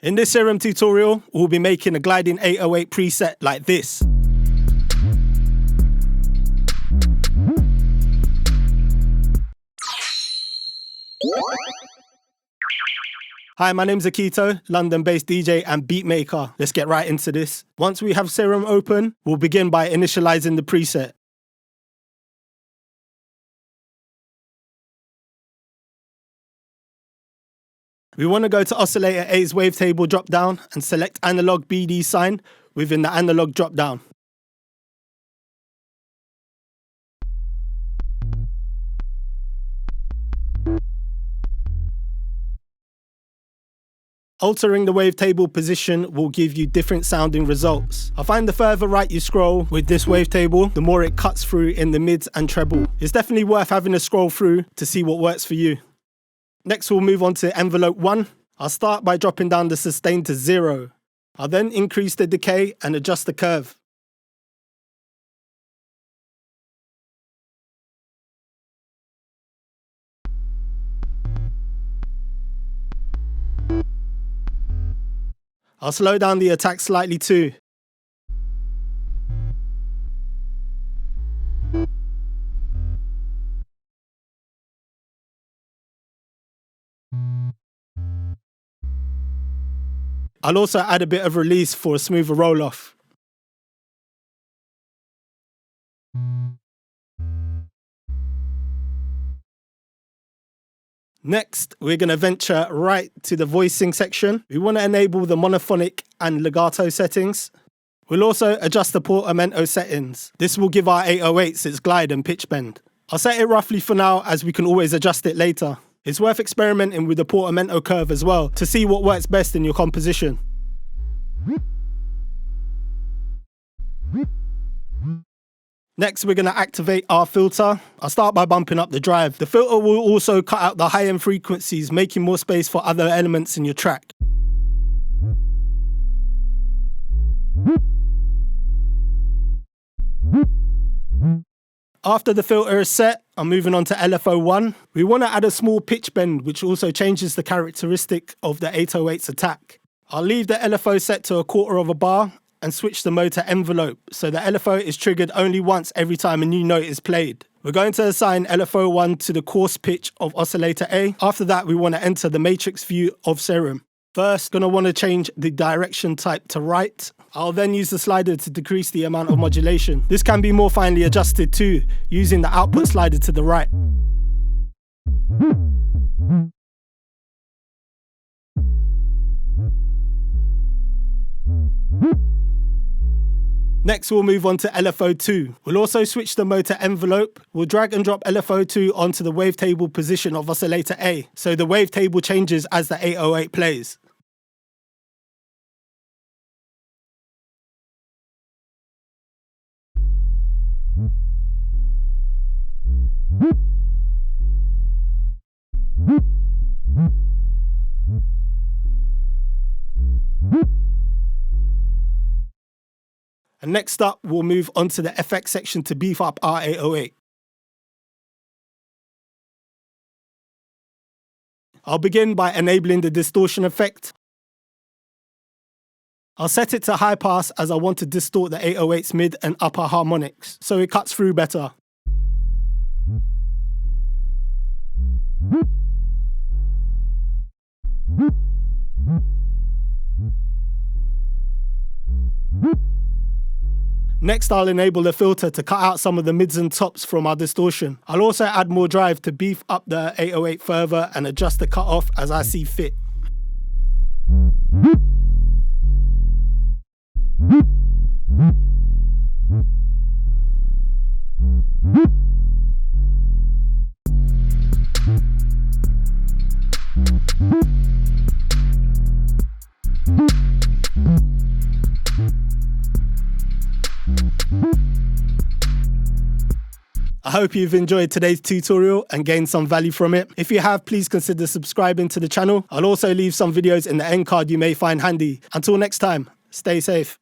In this Serum tutorial, we'll be making a gliding 808 preset like this. Hi, my name's Akito, London-based DJ and beatmaker. Let's get right into this. Once we have Serum open, we'll begin by initializing the preset. We want to go to Oscillator A's wavetable dropdown and select Analog BD sign within the Analog dropdown. Altering the wavetable position will give you different sounding results. I find the further right you scroll with this wavetable, the more it cuts through in the mids and treble. It's definitely worth having a scroll through to see what works for you. Next, we'll move on to envelope 1. I'll start by dropping down the sustain to 0. I'll then increase the decay and adjust the curve. I'll slow down the attack slightly too. I'll also add a bit of release for a smoother roll-off. Next, we're going to venture right to the voicing section. We want to enable the monophonic and legato settings. We'll also adjust the portamento settings. This will give our 808s its glide and pitch bend. I'll set it roughly for now, as we can always adjust it later. It's worth experimenting with the portamento curve as well to see what works best in your composition. Next, we're going to activate our filter. I'll start by bumping up the drive. The filter will also cut out the high-end frequencies, making more space for other elements in your track. After the filter is set, I'm moving on to LFO1. We want to add a small pitch bend, which also changes the characteristic of the 808's attack. I'll leave the LFO set to 1/4 of a bar and switch the mode to envelope, so the LFO is triggered only once every time a new note is played. We're going to assign LFO1 to the coarse pitch of oscillator A. After that, we want to enter the matrix view of Serum. First, going to want to change the direction type to right. I'll then use the slider to decrease the amount of modulation. This can be more finely adjusted too, using the output slider to the right. Next, we'll move on to LFO2. We'll also switch the mode to envelope. We'll drag and drop LFO2 onto the wavetable position of oscillator A, so the wavetable changes as the 808 plays. And next up, we'll move on to the FX section to beef up our 808. I'll begin by enabling the distortion effect. I'll set it to high pass, as I want to distort the 808's mid and upper harmonics, so it cuts through better. Next, I'll enable the filter to cut out some of the mids and tops from our distortion. I'll also add more drive to beef up the 808 further and adjust the cutoff as I see fit. I hope you've enjoyed today's tutorial and gained some value from it. If you have, please consider subscribing to the channel. I'll also leave some videos in the end card you may find handy. Until next time, stay safe.